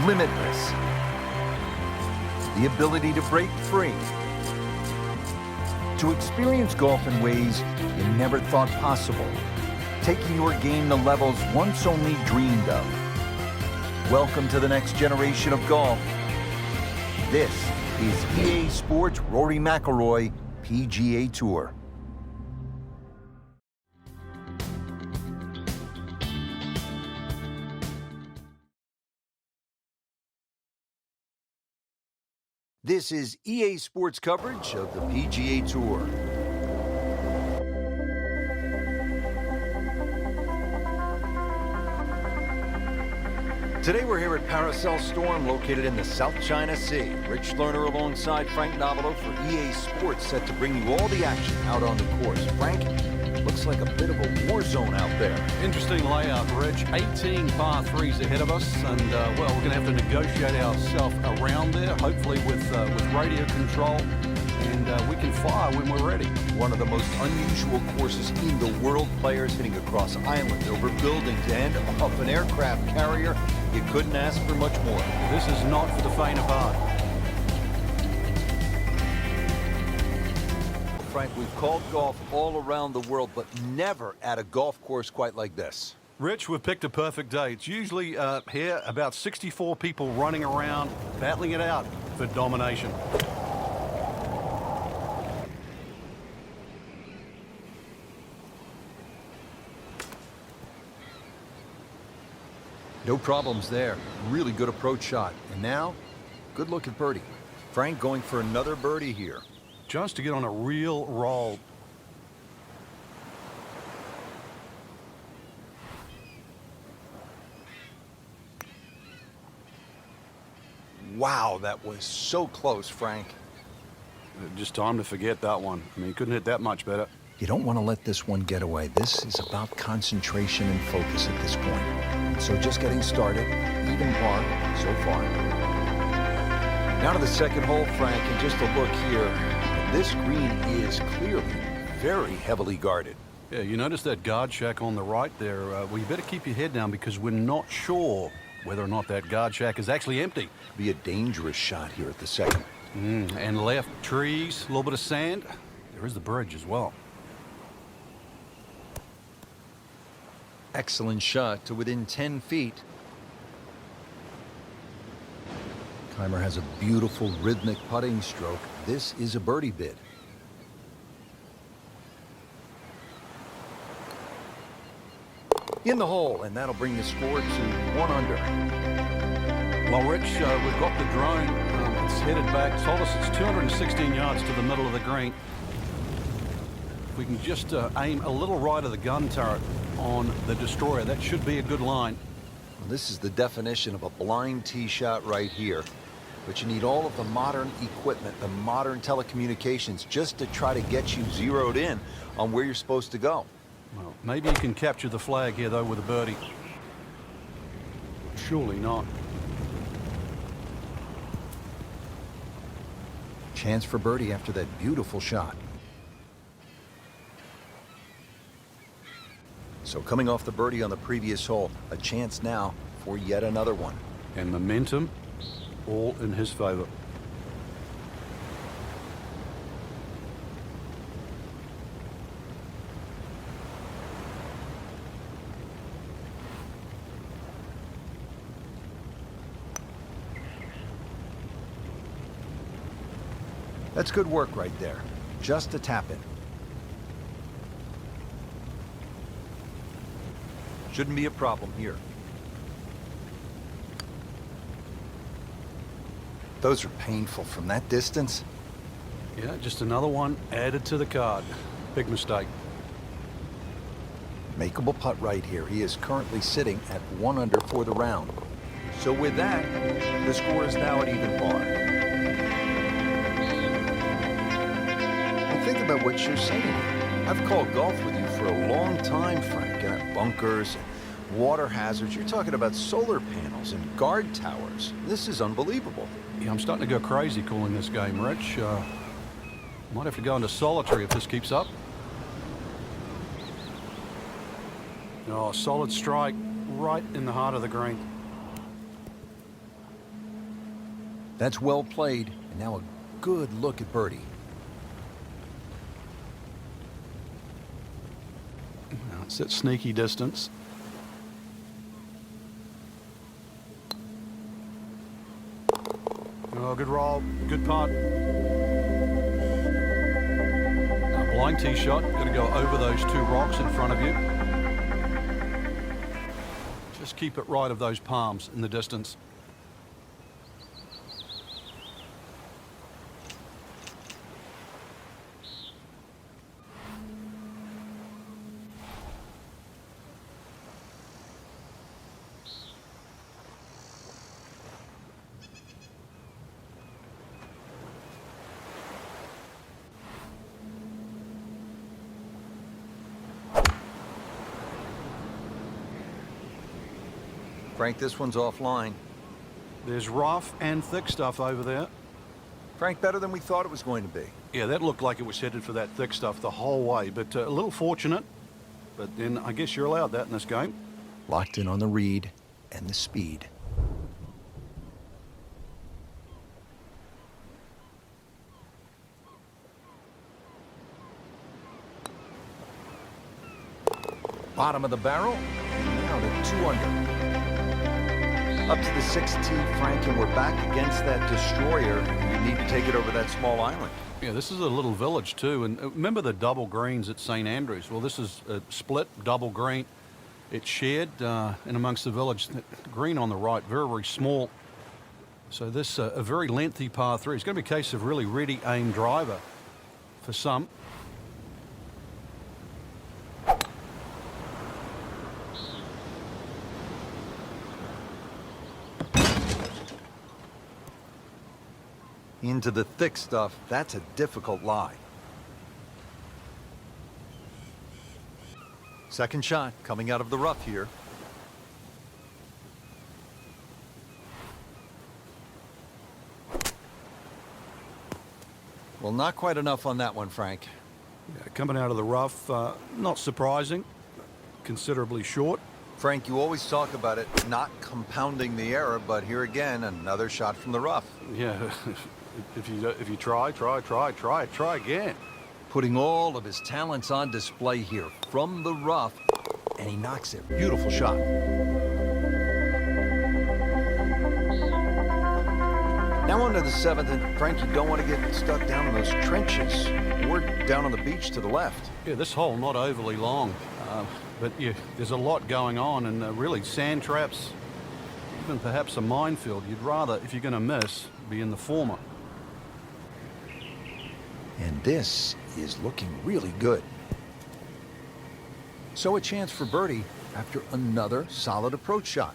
limitless. The ability to break free. To experience golf in ways you never thought possible. Taking your game to levels once only dreamed of. Welcome to the next generation of golf. This is EA Sports Rory McIlroy PGA Tour. This is EA Sports coverage of the PGA Tour. Today we're here at Pra Storm, located in the South China Sea. Rich Lerner alongside Frank Novelo for EA Sports, set to bring you all the action out on the course. Frank, looks like a bit of a war zone out there. Interesting layout, Rich. 18 par 3s ahead of us, and well, we're going to have to negotiate ourselves around there, hopefully with radio control, and we can fire when we're ready. One of the most unusual courses in the world. Players hitting across islands, over buildings, and off an aircraft carrier. You couldn't ask for much more. This is not for the faint of heart. Frank, we've called golf all around the world, but never at a golf course quite like this. Rich, we've picked a perfect day. It's usually here about 64 people running around, battling it out for domination. No problems there. Really good approach shot. And now, good look at birdie. Frank going for another birdie here. Just to get on a real roll. Wow, that was so close, Frank. Just time to forget that one. I mean, you couldn't hit that much better. You don't want to let this one get away. This is about concentration and focus at this point. So just getting started, even par so far. Now to the second hole, Frank, and just a look here. This green is clearly very heavily guarded. Yeah, you notice that guard shack on the right there? Well, you better keep your head down because we're not sure whether or not that guard shack is actually empty. Be a dangerous shot here at the second. And left, trees, a little bit of sand. There is the bridge as well. Excellent shot to within 10 feet. Keimer has a beautiful rhythmic putting stroke. This is a birdie bid. In the hole, and that'll bring the score to 1 under. Well, Rich, we've got the drone. It's headed back. Told us it's 216 yards to the middle of the green. If we can just aim a little right of the gun turret on the destroyer, that should be a good line. Well, this is the definition of a blind tee shot right here. But you need all of the modern equipment, the modern telecommunications, just to try to get you zeroed in on where you're supposed to go. Well, maybe you can capture the flag here, though, with a birdie. Surely not. Chance for birdie after that beautiful shot. So coming off the birdie on the previous hole, a chance now for yet another one. And momentum all in his favor. That's good work right there. Just a tap in. Shouldn't be a problem here. Those are painful from that distance. Yeah, just another one added to the card. Big mistake. Makeable putt right here. He is currently sitting at 1 under for the round. So with that, the score is now at even par. And think about what you're saying here. I've called golf with you for a long time, Frank. And bunkers, and water hazards. You're talking about solar panels and guard towers. This is unbelievable. Yeah, I'm starting to go crazy calling this game, Rich. Might have to go into solitary if this keeps up. Oh, solid strike right in the heart of the green. That's well played, and now a good look at birdie. Now it's at sneaky distance. Oh, good roll, good putt. Now, blind tee shot, got to go over those two rocks in front of you. Just keep it right of those palms in the distance. Frank, this one's offline. There's rough and thick stuff over there. Frank, better than we thought it was going to be. Yeah, that looked like it was headed for that thick stuff the whole way, but a little fortunate. But then I guess you're allowed that in this game. Locked in on the read and the speed. Bottom of the barrel, and now to 2 under. Up to the 6th tee, Frank, and we're back against that destroyer. We need to take it over that small island. Yeah, this is a little village too, and remember the double greens at St. Andrews? Well, this is a split double green. It's shared in amongst the village. The green on the right, very, very small. So this a very lengthy par 3. It's going to be a case of really ready aim driver for some. Into the thick stuff, that's a difficult lie. Second shot coming out of the rough here. Well, not quite enough on that one, Frank. Yeah, coming out of the rough, not surprising, considerably short. Frank, you always talk about it not compounding the error, but here again, another shot from the rough. Yeah, if you try again. Putting all of his talents on display here from the rough, and he knocks it. Beautiful shot. Now on to the 7th, and Frank, you don't want to get stuck down in those trenches or down on the beach to the left. Yeah, this hole not overly long, but yeah, there's a lot going on, and really sand traps, even perhaps a minefield. You'd rather, if you're going to miss, be in the former. And this is looking really good. So a chance for birdie after another solid approach shot.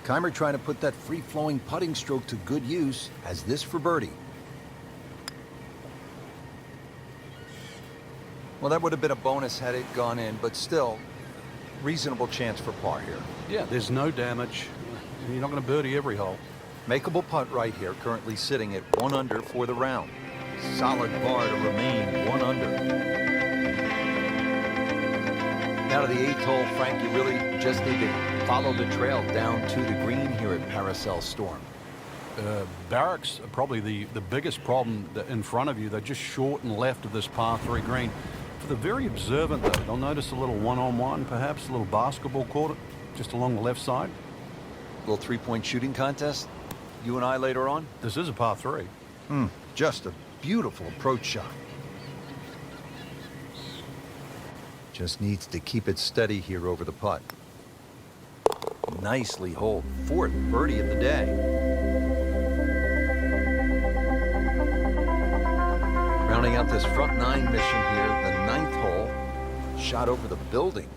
Keimer trying to put that free-flowing putting stroke to good use as this for birdie. Well, that would have been a bonus had it gone in, but still, reasonable chance for par here. Yeah, there's no damage, and you're not going to birdie every hole. Makeable putt right here, currently sitting at 1 under for the round. Solid par to remain 1 under. Now to the 8th hole, Frank, you really just need to follow the trail down to the green here at Paracel Storm. Barracks are probably the biggest problem in front of you. They're just short and left of this par 3 green. For the very observant, though, they'll notice a little one-on-one, perhaps a little basketball court just along the left side. Little three-point shooting contest, you and I later on? This is a par 3. Just a beautiful approach shot. Just needs to keep it steady here over the putt. Nicely holed. 4th birdie of the day. Rounding out this front 9 mission here, the 9th hole. Shot over the building.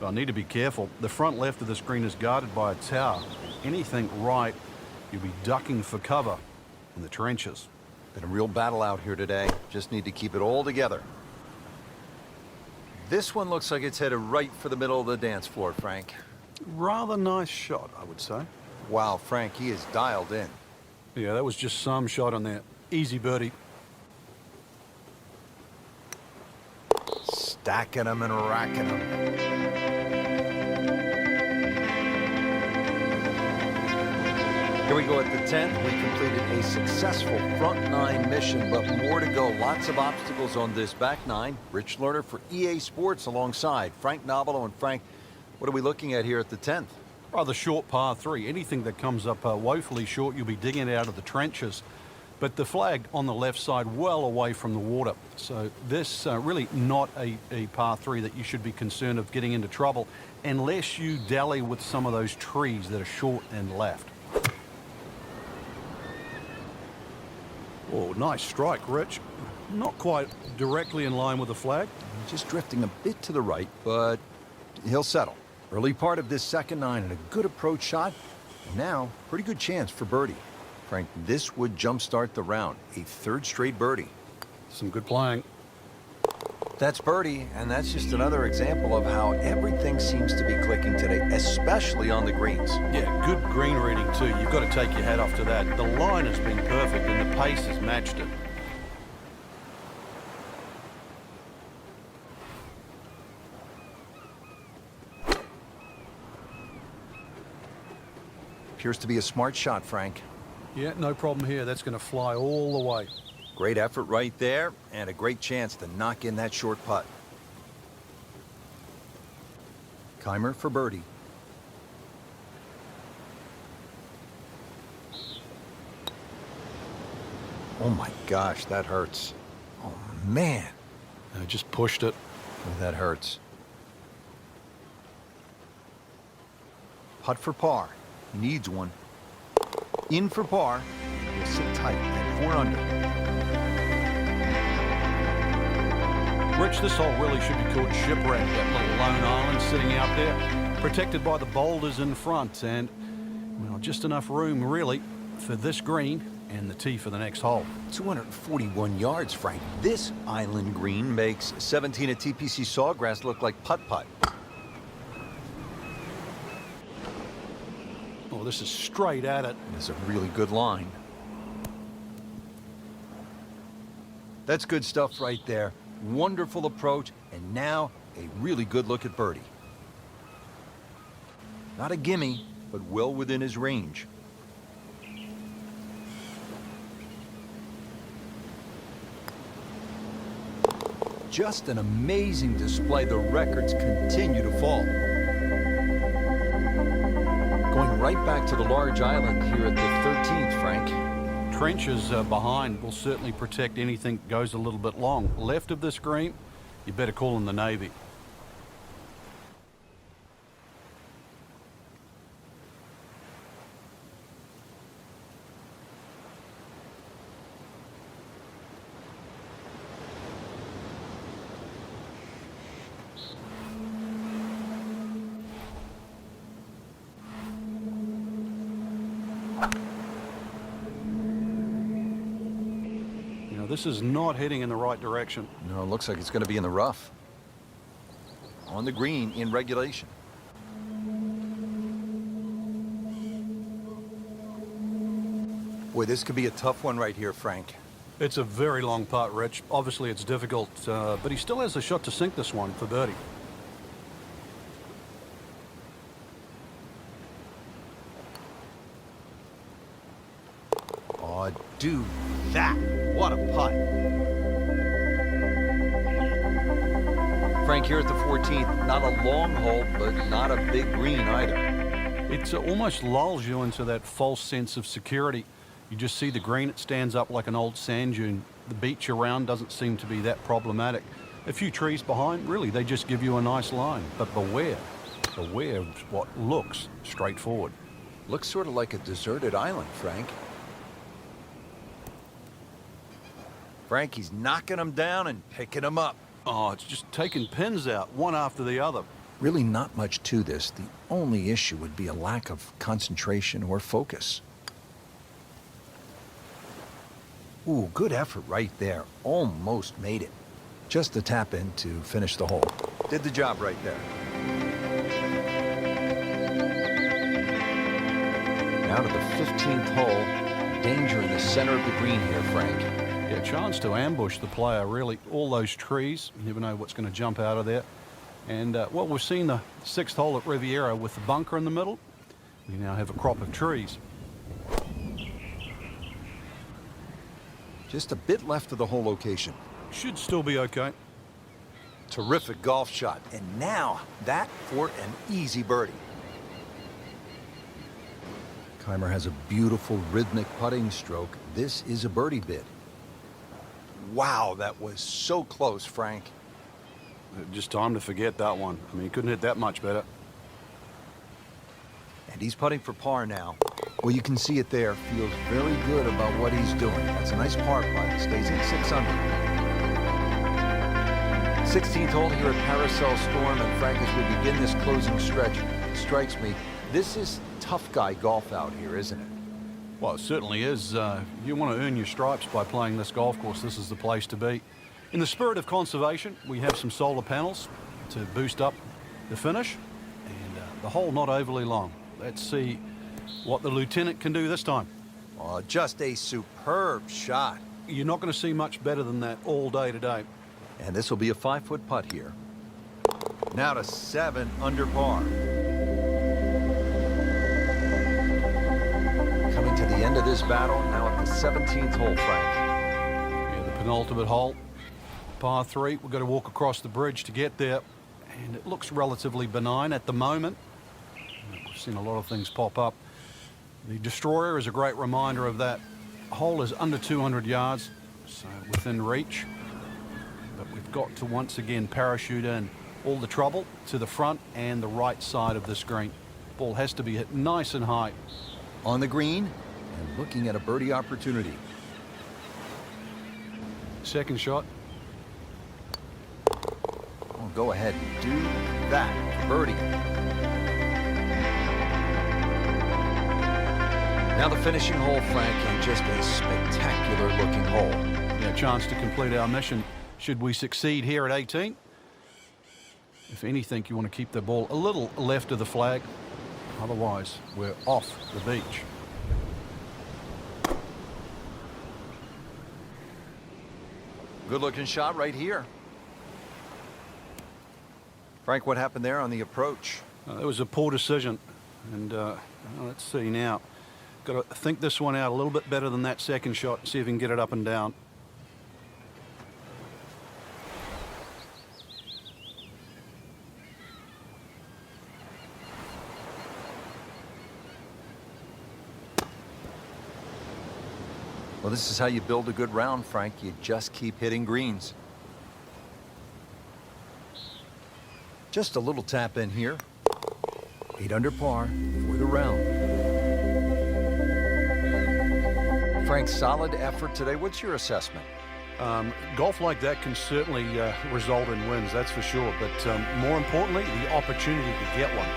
I need to be careful. The front left of the screen is guarded by a tower. Anything right, you'll be ducking for cover in the trenches. Been a real battle out here today. Just need to keep it all together. This one looks like it's headed right for the middle of the dance floor, Frank. Rather nice shot, I would say. Wow, Frank, he is dialed in. Yeah, that was just some shot on there. Easy birdie. Stacking them and racking them. Here we go at the 10th. We completed a successful front 9 mission, but more to go. Lots of obstacles on this back 9. Rich Lerner for EA Sports alongside Frank Nobilo. And Frank, what are we looking at here at the 10th? Rather short par 3. Anything that comes up woefully short, you'll be digging it out of the trenches. But the flag on the left side, well away from the water. So this really not a par 3 that you should be concerned of getting into trouble unless you dally with some of those trees that are short and left. Oh, nice strike, Rich. Not quite directly in line with the flag. Just drifting a bit to the right, but he'll settle. Early part of this second 9 and a good approach shot. And now, pretty good chance for birdie. Frank, this would jumpstart the round. A 3rd straight birdie. Some good playing. That's birdie, and that's just another example of how everything seems to be clicking today, especially on the greens. Yeah, good green reading too. You've got to take your hat off to that. The line has been perfect and the pace has matched it. Appears to be a smart shot, Frank. Yeah, no problem here. That's going to fly all the way. Great effort right there, and a great chance to knock in that short putt. Keimer for birdie. Oh my gosh, that hurts. Oh man. I just pushed it. Oh, that hurts. Putt for par. He needs one. In for par. He'll sit tight at 4 under. Rich, this hole really should be called Shipwreck, that little lone island sitting out there, protected by the boulders in front, and, well, just enough room, really, for this green and the tee for the next hole. 241 yards, Frank. This island green makes 17 at TPC Sawgrass look like putt-putt. Oh, this is straight at it. It's a really good line. That's good stuff right there. Wonderful approach, and now a really good look at birdie. Not a gimme, but well within his range. Just an amazing display. The records continue to fall. Going right back to the large island here at the 13th, Frank. Trenches behind will certainly protect anything that goes a little bit long. Left of this green, you better call in the Navy. This is not heading in the right direction. No, it looks like it's going to be in the rough. On the green in regulation. Boy, this could be a tough one right here, Frank. It's a very long putt, Rich. Obviously, it's difficult, but he still has a shot to sink this one for birdie. Oh, dude, that. What a putt. Frank, here at the 14th, not a long hole, but not a big green either. It almost lulls you into that false sense of security. You just see the green, it stands up like an old sand dune. The beach around doesn't seem to be that problematic. A few trees behind, really, they just give you a nice line. But beware of what looks straightforward. Looks sort of like a deserted island, Frank. Frank, he's knocking them down and picking them up. Oh, it's just taking pins out, one after the other. Really not much to this. The only issue would be a lack of concentration or focus. Ooh, good effort right there. Almost made it. Just the tap in to finish the hole. Did the job right there. Now to the 15th hole. Danger in the center of the green here, Frank. Yeah, chance to ambush the player, really. All those trees, you never know what's going to jump out of there. And, well, we've seen the 6th hole at Riviera with the bunker in the middle. We now have a crop of trees. Just a bit left of the hole location. Should still be okay. Terrific golf shot. And now, that for an easy birdie. Keimer has a beautiful rhythmic putting stroke. This is a birdie bid. Wow, that was so close, Frank. Just time to forget that one. I mean, he couldn't hit that much better. And he's putting for par now. Well, you can see it there. Feels very good about what he's doing. That's a nice par putt. He stays in 6 under. 16th hole here at Paracel Storm, and Frank, as we begin this closing stretch, it strikes me, this is tough guy golf out here, isn't it? Well, it certainly is. You want to earn your stripes by playing this golf course. This is the place to be. In the spirit of conservation, we have some solar panels to boost up the finish, and the hole not overly long. Let's see what the lieutenant can do this time. Oh, just a superb shot. You're not going to see much better than that all day today. And this will be a 5-foot putt here. Now to 7 under par. Coming to the end of this battle, now at the 17th hole, Frank. Yeah, the penultimate hole. Par 3, we've got to walk across the bridge to get there. And it looks relatively benign at the moment. We've seen a lot of things pop up. The Destroyer is a great reminder of that. Hole is under 200 yards, so within reach. But we've got to once again parachute in all the trouble to the front and the right side of this green. Ball has to be hit nice and high. On the green and looking at a birdie opportunity. Second shot. Oh, go ahead and do that. Birdie. Now the finishing hole, Frank, and just a spectacular looking hole. Yeah, chance to complete our mission should we succeed here at 18. If anything, you want to keep the ball a little left of the flag. Otherwise, we're off the beach. Good looking shot right here. Frank, what happened there on the approach? It was a poor decision. And let's see now. Got to think this one out a little bit better than that second shot. See if we can get it up and down. Well, this is how you build a good round, Frank. You just keep hitting greens. Just a little tap in here. 8 under par for the round. Frank, solid effort today. What's your assessment? Golf like that can certainly result in wins, that's for sure. But more importantly, the opportunity to get one.